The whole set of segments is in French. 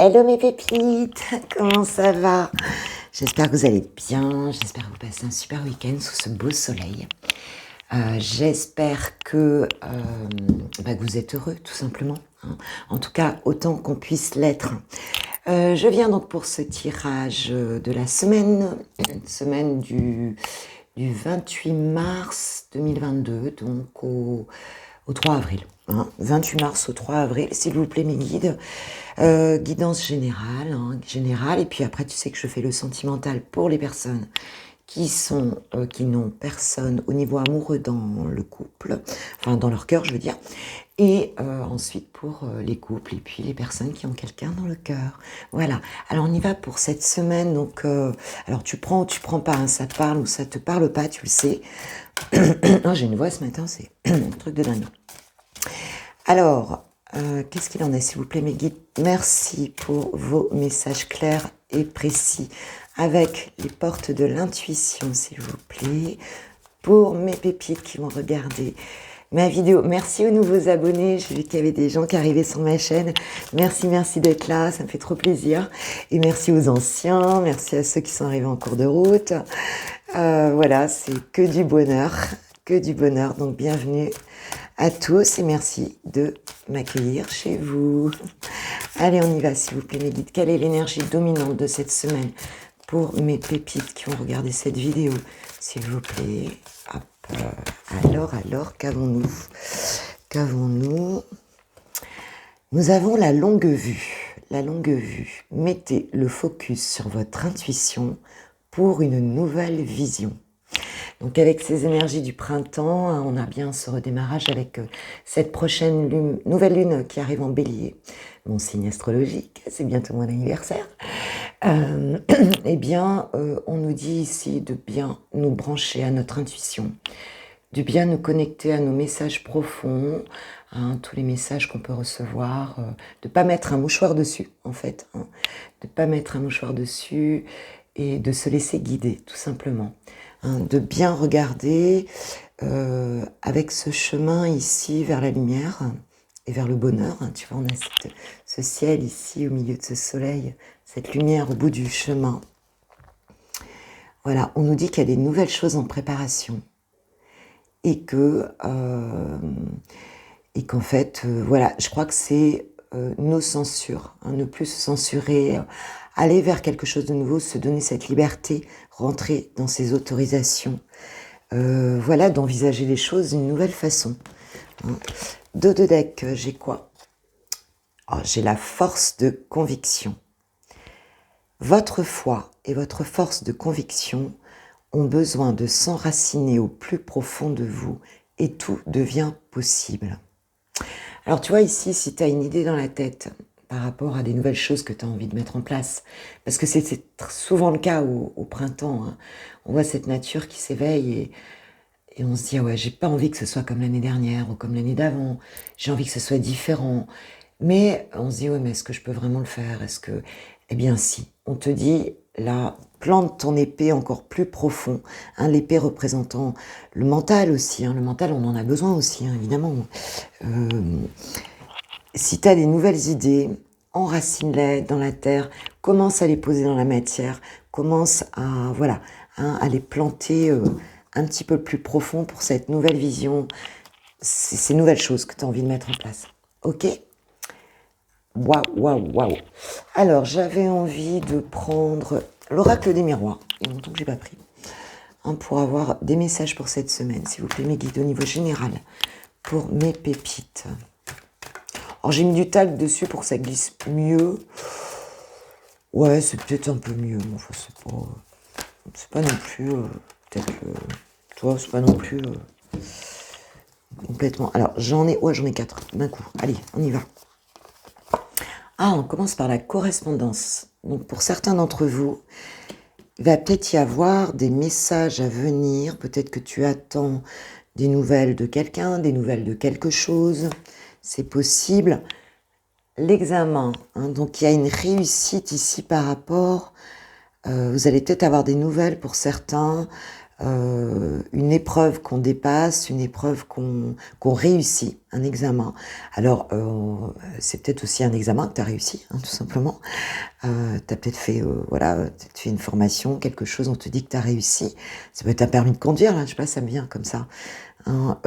Hello mes pépites, comment ça va? J'espère que vous allez bien, j'espère que vous passez un super week-end sous ce beau soleil. J'espère que vous êtes heureux tout simplement, hein. En tout cas autant qu'on puisse l'être. Je viens donc pour ce tirage de la semaine du 28 mars 2022, donc au 3 avril. 28 mars au 3 avril, s'il vous plaît mes guides. Guidance générale, et puis après tu sais que je fais le sentimental pour les personnes qui n'ont personne au niveau amoureux dans le couple, enfin dans leur cœur je veux dire, et ensuite pour les couples et puis les personnes qui ont quelqu'un dans le cœur. Voilà, alors on y va pour cette semaine, donc alors tu prends ou tu prends pas, hein, ça te parle ou ça te parle pas, tu le sais. Oh, j'ai une voix ce matin, c'est un truc de dingue. Alors, qu'est-ce qu'il en est, s'il vous plaît, mes guides? Merci pour vos messages clairs et précis avec les portes de l'intuition, s'il vous plaît. Pour mes pépites qui vont regarder ma vidéo, merci aux nouveaux abonnés. J'ai vu qu'il y avait des gens qui arrivaient sur ma chaîne. Merci d'être là, ça me fait trop plaisir. Et merci aux anciens, merci à ceux qui sont arrivés en cours de route. Voilà, c'est que du bonheur. Donc bienvenue à tous et merci de m'accueillir chez vous. Allez, on y va, s'il vous plaît, mes guides. Quelle est l'énergie dominante de cette semaine pour mes pépites qui vont regarder cette vidéo, s'il vous plaît? Hop. Alors, qu'avons-nous? Nous avons la longue vue. Mettez le focus sur votre intuition pour une nouvelle vision. Donc avec ces énergies du printemps, on a bien ce redémarrage avec cette prochaine nouvelle lune qui arrive en bélier. Mon signe astrologique, c'est bientôt mon anniversaire. Eh bien, on nous dit ici de bien nous brancher à notre intuition, de bien nous connecter à nos messages profonds, tous les messages qu'on peut recevoir, de pas mettre un mouchoir dessus en fait, de pas mettre un mouchoir dessus et de se laisser guider tout simplement. De bien regarder avec ce chemin ici vers la lumière et vers le bonheur. Tu vois, on a ce ciel ici au milieu de ce soleil, cette lumière au bout du chemin. Voilà, on nous dit qu'il y a des nouvelles choses en préparation et qu'en fait, voilà, je crois que c'est nos censures, ne plus se censurer, aller vers quelque chose de nouveau, se donner cette liberté, rentrer dans ses autorisations, voilà, d'envisager les choses d'une nouvelle façon. Dos de deck, j'ai quoi? J'ai la force de conviction. Votre foi et votre force de conviction ont besoin de s'enraciner au plus profond de vous et tout devient possible. Alors tu vois ici, si tu as une idée dans la tête par rapport à des nouvelles choses que tu as envie de mettre en place, parce que c'est souvent le cas au printemps, on voit cette nature qui s'éveille et on se dit, ouais, j'ai pas envie que ce soit comme l'année dernière ou comme l'année d'avant, j'ai envie que ce soit différent. Mais on se dit, ouais, mais est-ce que je peux vraiment le faire? Eh bien si, on te dit, là, plante ton épée encore plus profond, l'épée représentant le mental aussi, le mental on en a besoin aussi, évidemment. Si tu as des nouvelles idées, enracine-les dans la terre, commence à les poser dans la matière, commence à, voilà, à les planter un petit peu plus profond pour cette nouvelle vision, ces nouvelles choses que tu as envie de mettre en place. Ok? Waouh. Alors, j'avais envie de prendre l'oracle des miroirs. Il y a longtemps que je n'ai pas pris. Pour avoir des messages pour cette semaine, s'il vous plaît, mes guides au niveau général, pour mes pépites. Alors, j'ai mis du talc dessus pour que ça glisse mieux. Ouais, c'est peut-être un peu mieux. Mais enfin, c'est pas non plus... toi, c'est pas non plus... complètement. Alors, j'en ai 4 d'un coup. Allez, on y va. On commence par la correspondance. Donc, pour certains d'entre vous, il va peut-être y avoir des messages à venir. Peut-être que tu attends des nouvelles de quelqu'un, des nouvelles de quelque chose. C'est possible. L'examen. Donc, il y a une réussite ici par rapport... vous allez peut-être avoir des nouvelles pour certains une épreuve qu'on dépasse, une épreuve qu'on réussit, un examen. Alors, c'est peut-être aussi un examen que tu as réussi, hein, tout simplement. Tu as peut-être fait, peut-être fait une formation, quelque chose, on te dit que tu as réussi. Ça peut être un permis de conduire, là, je sais pas, ça me vient comme ça. Hein,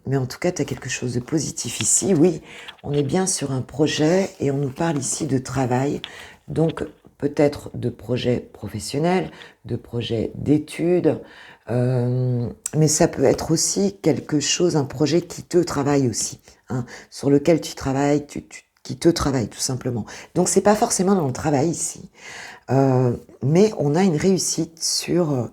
mais en tout cas, tu as quelque chose de positif ici. Oui, on est bien sur un projet et on nous parle ici de travail. Donc, peut-être de projets professionnels, de projets d'études, mais ça peut être aussi quelque chose, un projet qui te travaille aussi, hein, sur lequel tu travailles, qui te travaille tout simplement. Donc c'est pas forcément dans le travail ici, mais on a une réussite sur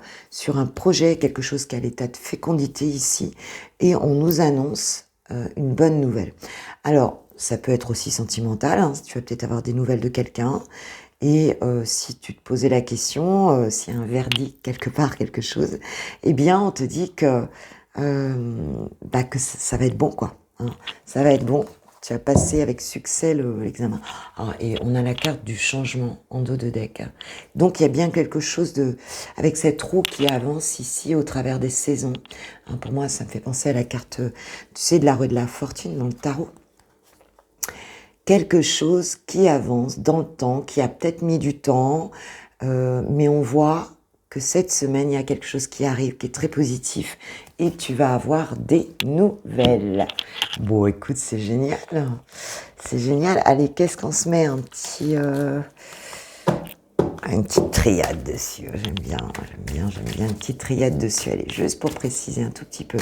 un projet, quelque chose qui est à l'état de fécondité ici, et on nous annonce une bonne nouvelle. Alors, ça peut être aussi sentimental, hein, tu vas peut-être avoir des nouvelles de quelqu'un, et si tu te posais la question, s'il y a un verdict quelque part, quelque chose, eh bien on te dit que, que ça va être bon, quoi. Hein. Ça va être bon. Tu as passé avec succès l'examen. Et on a la carte du changement en dos de deck. Donc il y a bien quelque chose avec cette roue qui avance ici au travers des saisons. Hein, pour moi, ça me fait penser à la carte, tu sais, de la roue de la fortune dans le tarot. Quelque chose qui avance dans le temps, qui a peut-être mis du temps, mais on voit que cette semaine, il y a quelque chose qui arrive, qui est très positif, et tu vas avoir des nouvelles. Bon, écoute, c'est génial. C'est génial. Allez, qu'est-ce qu'on se met une petite triade dessus. J'aime bien une petite triade dessus. Allez, juste pour préciser un tout petit peu.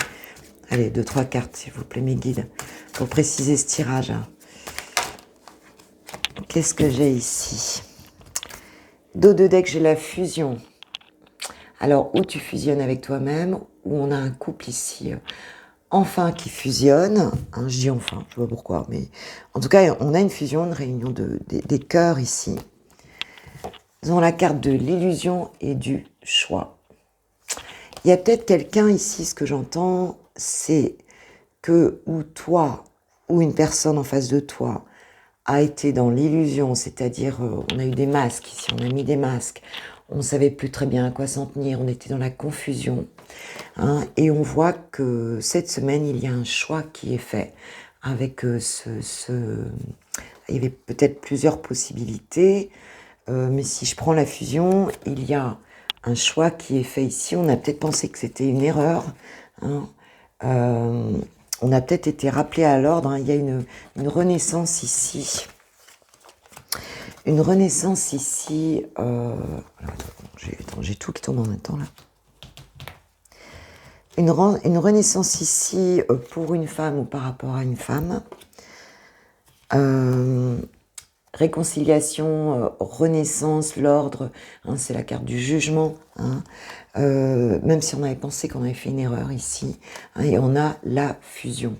Allez, 2-3 cartes, s'il vous plaît, mes guides, pour préciser ce tirage. Qu'est-ce que j'ai ici? Dos de deck, j'ai la fusion. Alors, où tu fusionnes avec toi-même, où on a un couple ici, enfin qui fusionne. Hein, je dis enfin, je ne sais pas pourquoi, mais en tout cas, on a une fusion, une réunion des cœurs ici. Nous avons la carte de l'illusion et du choix. Il y a peut-être quelqu'un ici, ce que j'entends, c'est que ou toi, ou une personne en face de toi, a été dans l'illusion, c'est-à-dire on a eu des masques ici, on a mis des masques, on ne savait plus très bien à quoi s'en tenir, on était dans la confusion, hein, et on voit que cette semaine, il y a un choix qui est fait avec il y avait peut-être plusieurs possibilités, mais si je prends la fusion, il y a un choix qui est fait ici, on a peut-être pensé que c'était une erreur, hein, on a peut-être été rappelé à l'ordre, hein. Il y a une renaissance ici. Une renaissance ici. J'ai tout qui tombe en même temps là. Une renaissance ici pour une femme ou par rapport à une femme. Réconciliation, renaissance, l'ordre, hein, c'est la carte du jugement, hein, même si on avait pensé qu'on avait fait une erreur ici, hein, et on a la fusion.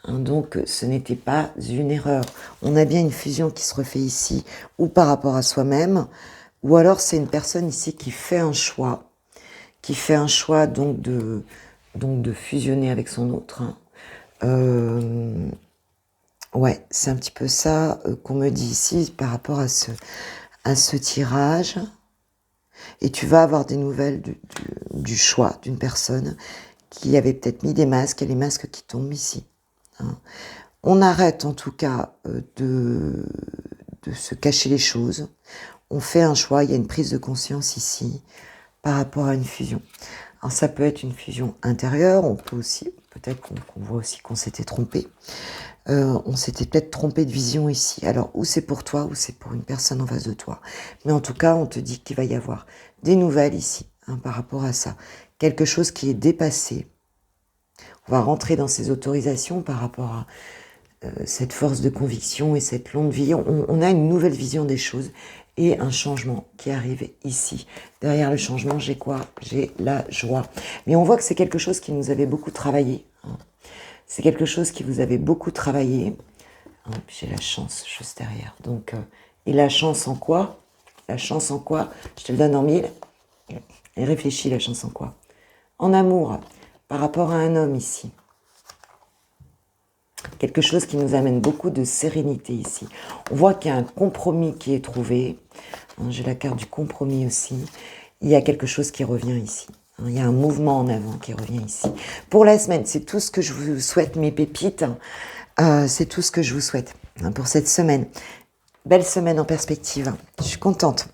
Hein, donc ce n'était pas une erreur. On a bien une fusion qui se refait ici, ou par rapport à soi-même, ou alors c'est une personne ici qui fait un choix donc de fusionner avec son autre. Hein. Ouais, c'est un petit peu ça qu'on me dit ici par rapport à ce tirage. Et tu vas avoir des nouvelles du choix d'une personne qui avait peut-être mis des masques, et les masques qui tombent ici. Hein. On arrête en tout cas de se cacher les choses. On fait un choix, il y a une prise de conscience ici par rapport à une fusion. Alors ça peut être une fusion intérieure, on peut aussi, peut-être qu'on voit aussi qu'on s'était trompé. On s'était peut-être trompé de vision ici. Alors, ou c'est pour toi, ou c'est pour une personne en face de toi. Mais en tout cas, on te dit qu'il va y avoir des nouvelles ici, hein, par rapport à ça. Quelque chose qui est dépassé. On va rentrer dans ces autorisations par rapport à cette force de conviction et cette longue vie. On a une nouvelle vision des choses et un changement qui arrive ici. Derrière le changement, j'ai quoi? J'ai la joie. Mais on voit que c'est quelque chose qui nous avait beaucoup travaillé. Hein. C'est quelque chose qui vous avait beaucoup travaillé. Hein, j'ai la chance juste derrière. Donc, et la chance en quoi? La chance en quoi? Je te le donne en 1000. Et réfléchis, la chance en quoi? En amour, par rapport à un homme ici. Quelque chose qui nous amène beaucoup de sérénité ici. On voit qu'il y a un compromis qui est trouvé. Hein, j'ai la carte du compromis aussi. Il y a quelque chose qui revient ici. Il y a un mouvement en avant qui revient ici. Pour la semaine, c'est tout ce que je vous souhaite, mes pépites. C'est tout ce que je vous souhaite pour cette semaine. Belle semaine en perspective. Je suis contente.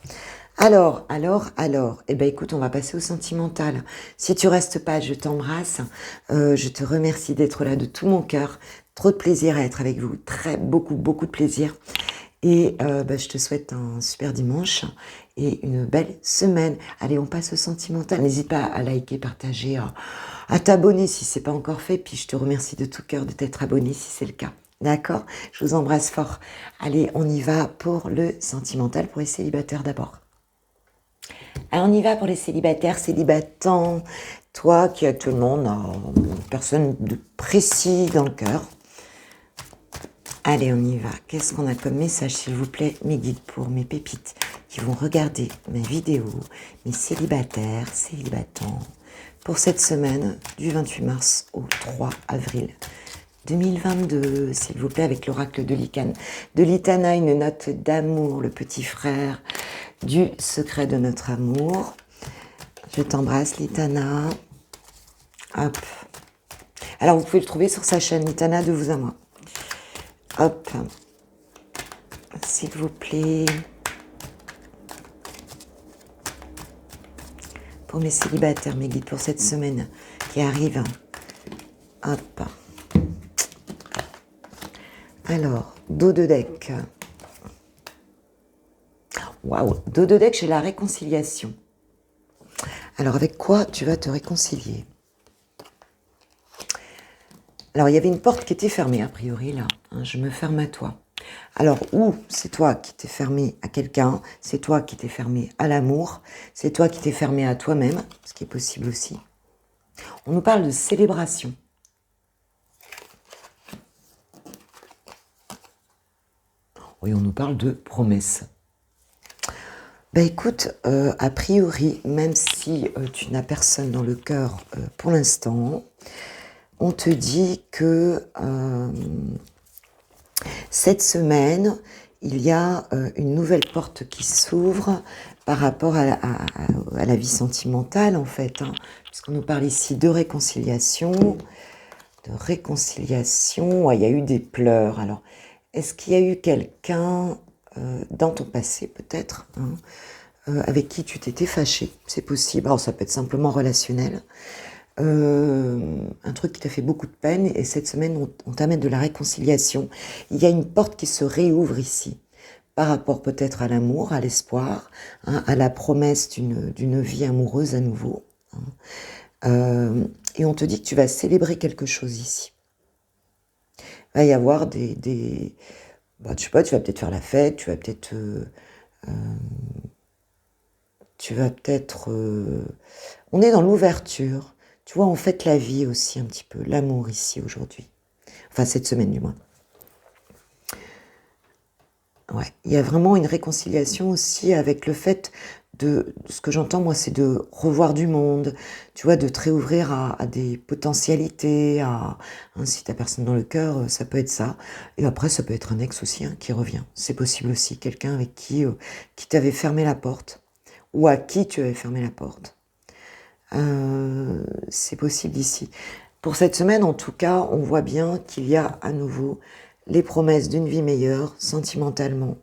Alors, eh ben écoute, on va passer au sentimental. Si tu restes pas, je t'embrasse. Je te remercie d'être là de tout mon cœur. Trop de plaisir à être avec vous. Beaucoup de plaisir. Et je te souhaite un super dimanche et une belle semaine. Allez, on passe au sentimental. N'hésite pas à liker, partager, à t'abonner si c'est pas encore fait. Puis je te remercie de tout cœur de t'être abonné si c'est le cas. D'accord? Je vous embrasse fort. Allez, on y va pour le sentimental pour les célibataires d'abord. Alors on y va pour les célibataires, célibatants. Toi qui actuellement n'a personne de précis dans le cœur. Allez, on y va. Qu'est-ce qu'on a comme message, s'il vous plaît, mes guides pour mes pépites qui vont regarder mes vidéos, mes célibataires, célibatants, pour cette semaine du 28 mars au 3 avril 2022, s'il vous plaît, avec l'oracle de Litana, une note d'amour, le petit frère du secret de notre amour. Je t'embrasse, Litana. Hop. Alors, vous pouvez le trouver sur sa chaîne, Litana, de vous à moi. Hop, s'il vous plaît. Pour mes célibataires, mes guides pour cette semaine qui arrive. Hop. Alors, dos de deck. Waouh, dos de deck, j'ai la réconciliation. Alors, avec quoi tu vas te réconcilier? Alors, il y avait une porte qui était fermée, a priori, là. Je me ferme à toi. Alors, ou c'est toi qui t'es fermé à quelqu'un, c'est toi qui t'es fermé à l'amour, c'est toi qui t'es fermé à toi-même, ce qui est possible aussi. On nous parle de célébration. Oui, on nous parle de promesse. Ben écoute, a priori, même si tu n'as personne dans le cœur pour l'instant, on te dit que cette semaine, il y a une nouvelle porte qui s'ouvre par rapport à la vie sentimentale, en fait, puisqu'on nous parle ici de réconciliation. Ouais, il y a eu des pleurs. Alors, est-ce qu'il y a eu quelqu'un dans ton passé, peut-être, avec qui tu t'étais fâché? C'est possible. Alors, ça peut être simplement relationnel. Un truc qui t'a fait beaucoup de peine, et cette semaine on t'amène de la réconciliation. Il y a une porte qui se réouvre ici par rapport peut-être à l'amour, à l'espoir, à la promesse d'une vie amoureuse à nouveau, et on te dit que tu vas célébrer quelque chose ici. Il va y avoir je sais pas, tu vas peut-être faire la fête, tu vas peut-être on est dans l'ouverture. Tu vois, on fête la vie aussi un petit peu, l'amour ici aujourd'hui. Enfin, cette semaine du moins. Ouais, il y a vraiment une réconciliation aussi avec le fait ce que j'entends moi, c'est de revoir du monde, tu vois, de te réouvrir à des potentialités, si t'as personne dans le cœur, ça peut être ça. Et après, ça peut être un ex aussi qui revient. C'est possible aussi, quelqu'un avec qui t'avait fermé la porte, ou à qui tu avais fermé la porte. C'est possible ici. Pour cette semaine, en tout cas, on voit bien qu'il y a à nouveau les promesses d'une vie meilleure, sentimentalement.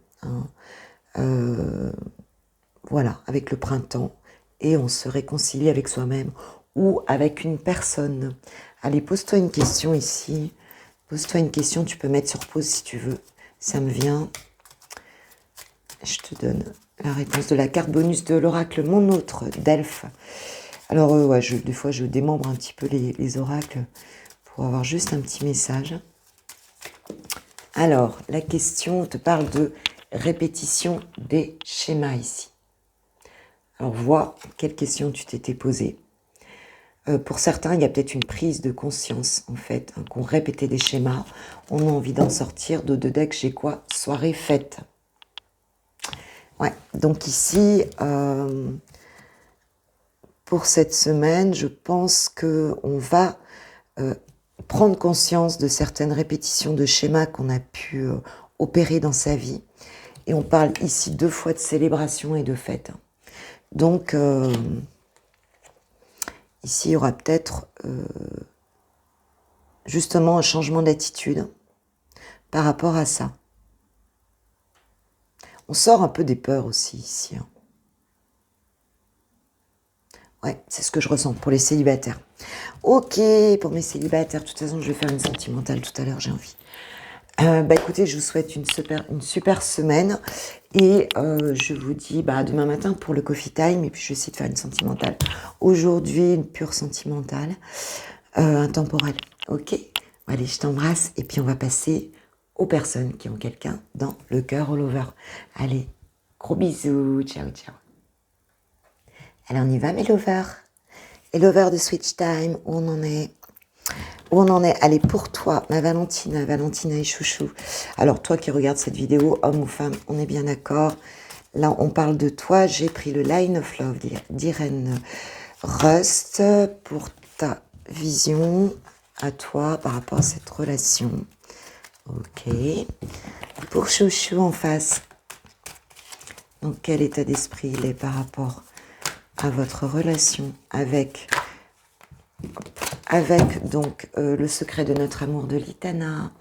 Voilà, avec le printemps. Et on se réconcilie avec soi-même ou avec une personne. Allez, pose-toi une question ici. Pose-toi une question, tu peux mettre sur pause si tu veux. Ça me vient. Je te donne la réponse de la carte bonus de l'oracle Mon Autre d'Elphes. Alors, ouais, des fois, je démembre un petit peu les oracles pour avoir juste un petit message. Alors, la question te parle de répétition des schémas ici. Alors, vois quelle question tu t'étais posée. Pour certains, il y a peut-être une prise de conscience, en fait, qu'on répétait des schémas. On a envie d'en sortir. Dos de deck, j'ai quoi? Soirée fête. Ouais, donc ici... pour cette semaine, je pense qu'on va prendre conscience de certaines répétitions de schémas qu'on a pu opérer dans sa vie. Et on parle ici 2 fois de célébration et de fête. Donc, Ici, il y aura peut-être justement un changement d'attitude par rapport à ça. On sort un peu des peurs aussi ici. Hein. Ouais, c'est ce que je ressens pour les célibataires. Ok, pour mes célibataires, de toute façon, je vais faire une sentimentale tout à l'heure, j'ai envie. Écoutez, je vous souhaite une super semaine et je vous dis demain matin pour le coffee time et puis je vais essayer de faire une sentimentale. Aujourd'hui, une pure sentimentale, intemporelle. Ok, allez, je t'embrasse et puis on va passer aux personnes qui ont quelqu'un dans le cœur all over. Allez, gros bisous, ciao, ciao. Allez, on y va mes lovers. Et lover de Switch Time, où on en est? Où on en est? Allez, pour toi, ma Valentina et chouchou. Alors, toi qui regardes cette vidéo, homme ou femme, on est bien d'accord. Là, on parle de toi. J'ai pris le Line of Love d'Irène Rust pour ta vision à toi par rapport à cette relation. Ok. Pour chouchou en face, dans quel état d'esprit il est par rapport à votre relation avec donc le secret de notre amour de Litana.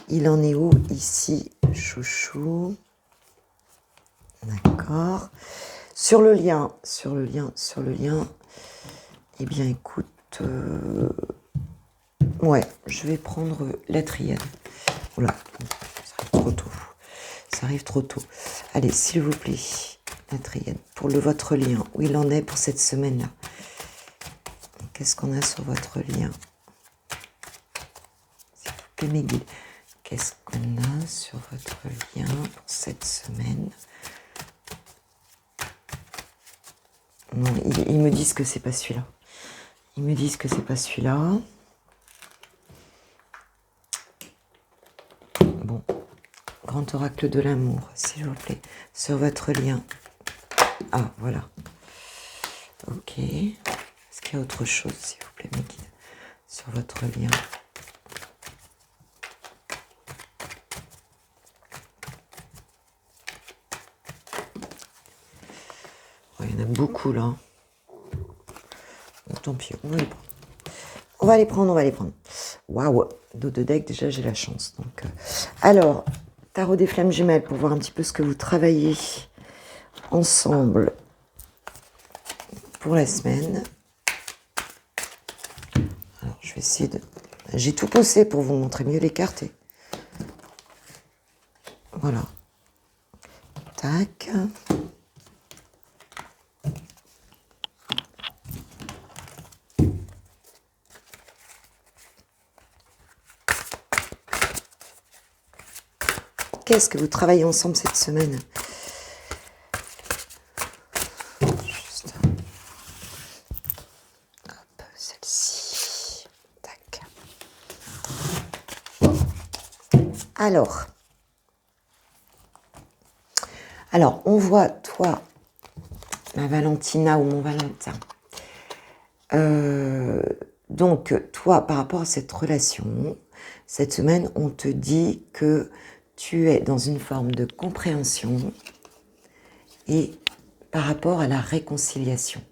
Il en est où ici, chouchou? D'accord. Sur le lien. Eh bien, écoute, ouais, je vais prendre la triade. Oula, ça arrive trop tôt. Allez, s'il vous plaît, la triade pour votre lien. Où il en est pour cette semaine-là? Qu'est-ce qu'on a sur votre lien? S'il vous plaît, mes guides. Qu'est-ce qu'on a sur votre lien pour cette semaine? Non, ils me disent que c'est pas celui-là. Ils me disent que c'est pas celui-là. Bon. Grand oracle de l'amour, s'il vous plaît. Sur votre lien. Ah, voilà. Ok. Est-ce qu'il y a autre chose, s'il vous plaît, mes guides? Sur votre lien. Oh, il y en a beaucoup, là. Bon, tant pis, on va les prendre. On va les prendre. Waouh, dos de deck, déjà j'ai la chance. Donc, alors, tarot des flammes jumelles pour voir un petit peu ce que vous travaillez ensemble pour la semaine. Alors, je vais essayer de... J'ai tout poussé pour vous montrer mieux les cartes. Voilà. Tac. Qu'est-ce que vous travaillez ensemble cette semaine? Juste. Hop, celle-ci. Tac. Alors, on voit, toi, ma Valentina ou mon Valentin. Donc, toi, par rapport à cette relation, cette semaine, on te dit que tu es dans une forme de compréhension et par rapport à la réconciliation.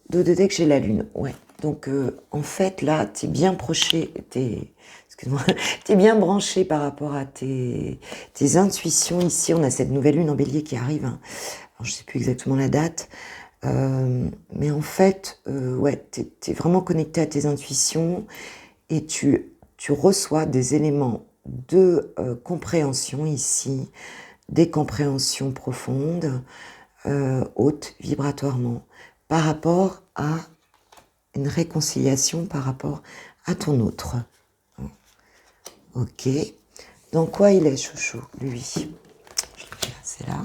Dos de deck, j'ai la lune, ouais. Donc, en fait, là, tu es bien t'es bien branché par rapport à tes intuitions. Ici, on a cette nouvelle lune en bélier qui arrive. Hein. Alors, je ne sais plus exactement la date. Mais en fait, ouais, t'es vraiment connecté à tes intuitions et tu reçois des éléments de compréhension ici, des compréhensions profondes, hautes vibratoirement, par rapport à une réconciliation par rapport à ton autre. Ok. Dans quoi il est, chouchou, lui? C'est là.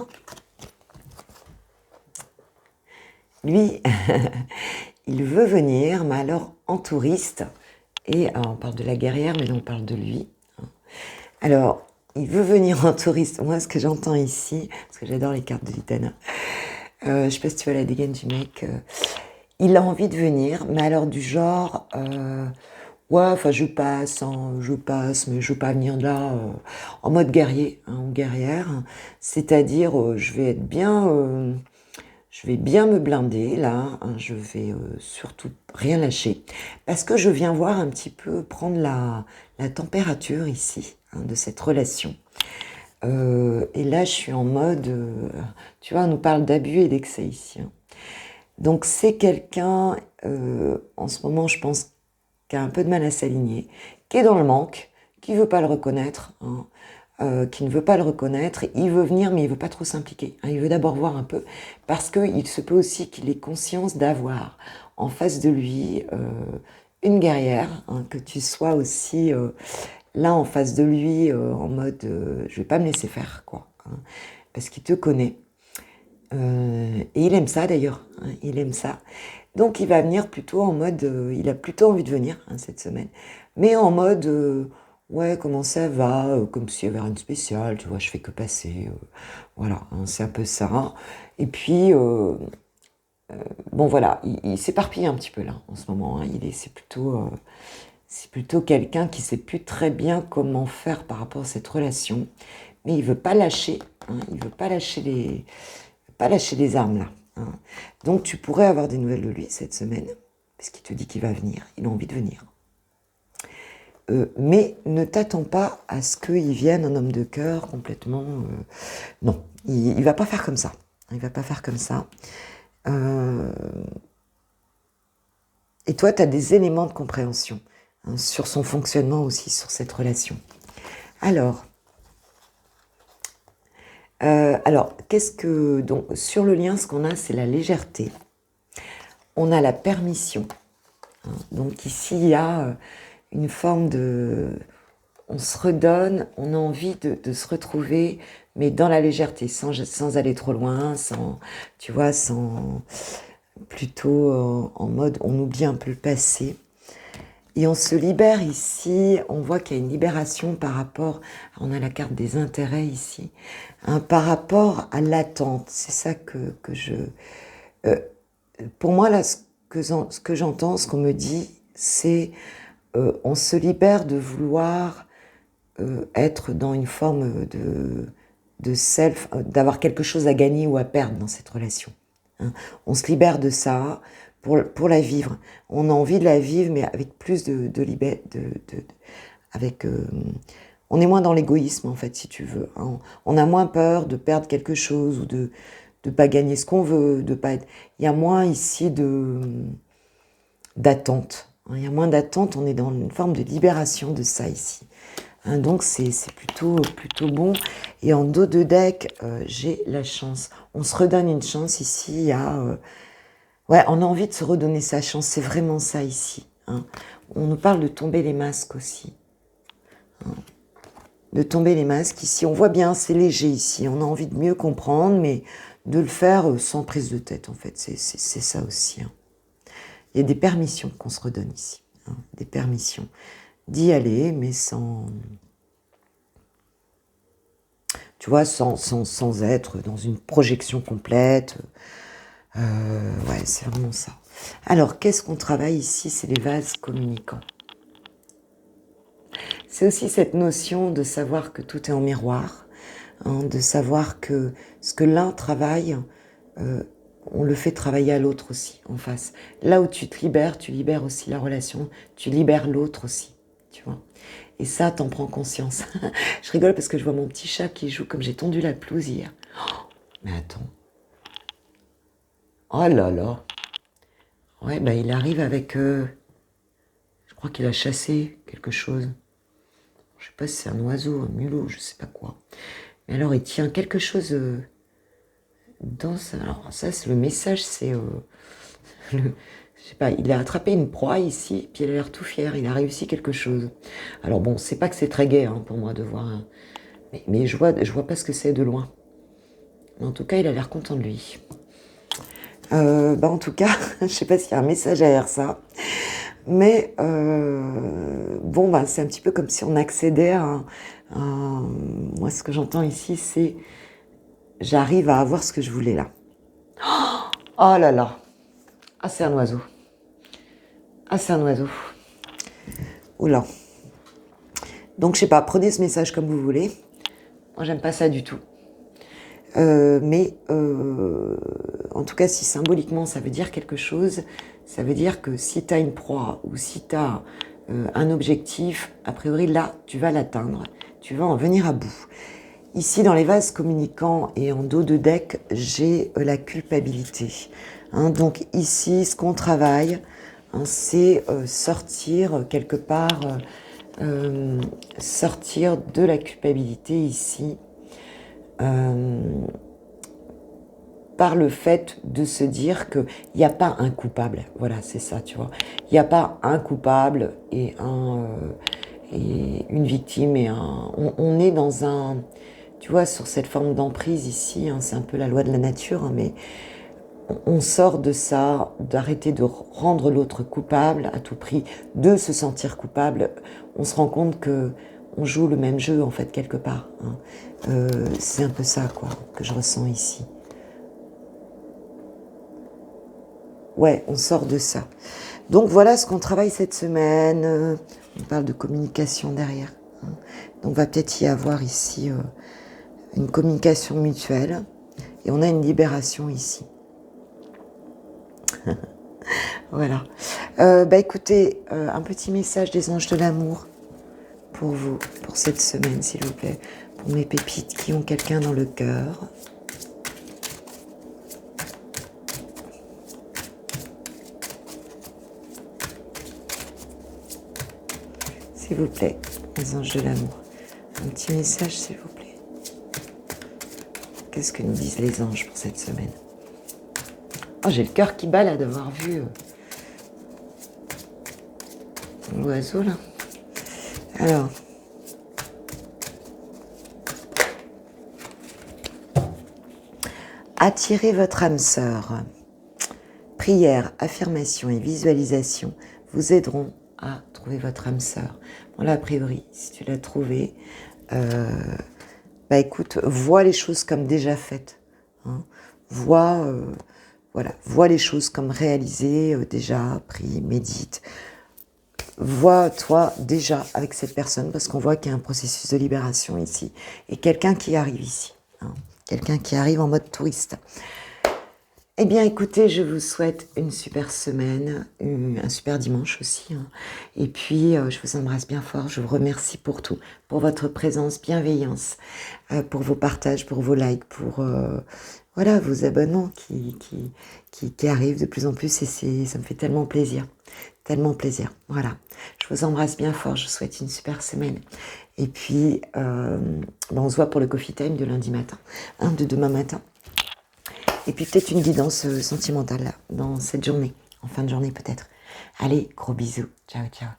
Lui, il veut venir, mais alors en touriste. Et on parle de la guerrière, mais là on parle de lui. Alors, il veut venir en touriste. Moi, ce que j'entends ici, parce que j'adore les cartes de Litana, je sais pas si tu vois la dégaine du mec, il a envie de venir, mais alors du genre, ouais, enfin je passe, mais je veux pas venir de là en mode guerrier, hein, ou guerrière. C'est-à-dire, je vais être bien... Je vais bien me blinder là, hein, je vais surtout rien lâcher, parce que je viens voir un petit peu, prendre la température ici, hein, de cette relation. Et là, je suis en mode, tu vois, on nous parle d'abus et d'excès ici, hein. Donc c'est quelqu'un, en ce moment, je pense, qui a un peu de mal à s'aligner, qui est dans le manque, qui ne veut pas le reconnaître, hein, qui ne veut pas le reconnaître, il veut venir mais il veut pas trop s'impliquer, hein, il veut d'abord voir un peu, parce qu'il se peut aussi qu'il ait conscience d'avoir en face de lui une guerrière, hein, que tu sois aussi là en face de lui en mode je vais pas me laisser faire, quoi, hein, parce qu'il te connaît. Et il aime ça d'ailleurs, hein, il aime ça. Donc il va venir plutôt en mode, il a plutôt envie de venir, hein, cette semaine, mais en mode, ouais, comment ça va, comme s'il y avait rien de spécial, tu vois, je fais que passer, voilà, hein, c'est un peu ça. Et puis, bon voilà, il s'éparpille un petit peu là, en ce moment, hein, c'est plutôt quelqu'un qui sait plus très bien comment faire par rapport à cette relation, mais il veut pas lâcher, hein, il veut pas lâcher les armes là, hein. Donc tu pourrais avoir des nouvelles de lui cette semaine, parce qu'il te dit qu'il va venir, il a envie de venir. Mais ne t'attends pas à ce qu'il vienne un homme de cœur complètement... non, il va pas faire comme ça. Il va pas faire comme ça. Et toi, tu as des éléments de compréhension, hein, sur son fonctionnement aussi, sur cette relation. Alors, qu'est-ce que... Donc, sur le lien, ce qu'on a, c'est la légèreté. On a la permission. Hein. Donc ici, il y a une forme de... On se redonne, on a envie de se retrouver, mais dans la légèreté, sans aller trop loin, sans... Tu vois, sans... Plutôt en mode, on oublie un peu le passé. Et on se libère ici, on voit qu'il y a une libération par rapport, on a la carte des intérêts ici, hein, par rapport à l'attente. C'est ça que je... pour moi, là, ce que j'entends, ce qu'on me dit, c'est on se libère de vouloir être dans une forme de self, d'avoir quelque chose à gagner ou à perdre dans cette relation, hein. On se libère de ça pour la vivre. On a envie de la vivre, mais avec plus de liberté, avec... on est moins dans l'égoïsme, en fait, si tu veux, hein. On a moins peur de perdre quelque chose ou de pas gagner ce qu'on veut, de pas être... Il y a moins ici d'attente, hein. Il y a moins d'attente, on est dans une forme de libération de ça ici, hein. Donc c'est plutôt bon. Et en dos de deck, j'ai la chance. On se redonne une chance ici, il y a... ouais, on a envie de se redonner sa chance, c'est vraiment ça ici, hein. On nous parle de tomber les masques aussi, hein. De tomber les masques ici, on voit bien, c'est léger ici, on a envie de mieux comprendre, mais de le faire sans prise de tête, en fait, c'est ça aussi, hein. Il y a des permissions qu'on se redonne ici, hein, des permissions d'y aller, mais sans... Tu vois, sans être dans une projection complète. Ouais, c'est vraiment ça. Alors, qu'est-ce qu'on travaille ici? C'est les vases communicants. C'est aussi cette notion de savoir que tout est en miroir, hein, de savoir que ce que l'un travaille, on le fait travailler à l'autre aussi, en face. Là où tu libères aussi la relation, tu libères l'autre aussi, tu vois. Et ça, t'en prends conscience. Je rigole parce que je vois mon petit chat qui joue comme j'ai tondu la pelouse hier. Oh, mais attends. Oh là là. Ouais, bah il arrive avec... je crois qu'il a chassé quelque chose. Je sais pas si c'est un oiseau, un mulot, je sais pas quoi. Mais alors, il tient quelque chose dans ça. Alors ça, c'est le message, c'est... je sais pas, il a attrapé une proie ici, puis il a l'air tout fier, il a réussi quelque chose. Alors bon, c'est pas que c'est très gai, hein, pour moi de voir... Mais je vois pas ce que c'est de loin. En tout cas, il a l'air content de lui. Bah en tout cas, je sais pas s'il y a un message derrière ça. Mais bon, bah, c'est un petit peu comme si on accédait moi, ce que j'entends ici, c'est j'arrive à avoir ce que je voulais là. Oh là là. Ah, c'est un oiseau. Ah, c'est un oiseau. Oula. Donc, je sais pas, prenez ce message comme vous voulez. Moi, j'aime pas ça du tout. Mais en tout cas, si symboliquement ça veut dire quelque chose, ça veut dire que si tu as une proie ou si tu as un objectif, a priori là, tu vas l'atteindre, tu vas en venir à bout. Ici, dans les vases communicants et en dos de deck, j'ai la culpabilité. Hein, donc ici, ce qu'on travaille, hein, c'est sortir quelque part, sortir de la culpabilité ici, par le fait de se dire qu'il n'y a pas un coupable. Voilà, c'est ça, tu vois. Il n'y a pas un coupable et une victime et un... On est dans un... Tu vois, sur cette forme d'emprise ici, hein, c'est un peu la loi de la nature, hein, mais on sort de ça, d'arrêter de rendre l'autre coupable à tout prix, de se sentir coupable. On se rend compte que on joue le même jeu, en fait, quelque part. Hein. C'est un peu ça, quoi, que je ressens ici. Ouais, on sort de ça. Donc voilà ce qu'on travaille cette semaine. On parle de communication derrière. Hein. Donc va peut-être y avoir ici une communication mutuelle. Et on a une libération ici. Voilà. Bah écoutez, un petit message des anges de l'amour pour vous, pour cette semaine, s'il vous plaît. Pour mes pépites qui ont quelqu'un dans le cœur. S'il vous plaît, les anges de l'amour. Un petit message, s'il vous plaît. Qu'est-ce que nous disent les anges pour cette semaine? Oh, j'ai le cœur qui bat là d'avoir vu l'oiseau là. Alors. Attirez votre âme sœur. Prière, affirmation et visualisation vous aideront à trouver votre âme sœur. Bon là, a priori, si tu l'as trouvée, bah écoute, vois les choses comme déjà faites. Hein. Vois les choses comme réalisées, déjà, prie, médite. Vois toi déjà avec cette personne, parce qu'on voit qu'il y a un processus de libération ici, et quelqu'un qui arrive ici. Hein. Quelqu'un qui arrive en mode touriste. Eh bien, écoutez, je vous souhaite une super semaine, un super dimanche aussi. Hein. Et puis, je vous embrasse bien fort. Je vous remercie pour tout, pour votre présence, bienveillance, pour vos partages, pour vos likes, pour voilà, vos abonnements qui arrivent de plus en plus. Et ça me fait tellement plaisir. Tellement plaisir. Voilà. Je vous embrasse bien fort. Je vous souhaite une super semaine. Et puis, on se voit pour le coffee time de lundi matin, hein, de demain matin. Et puis peut-être une guidance sentimentale là, dans cette journée, en fin de journée peut-être. Allez, gros bisous. Ciao, ciao.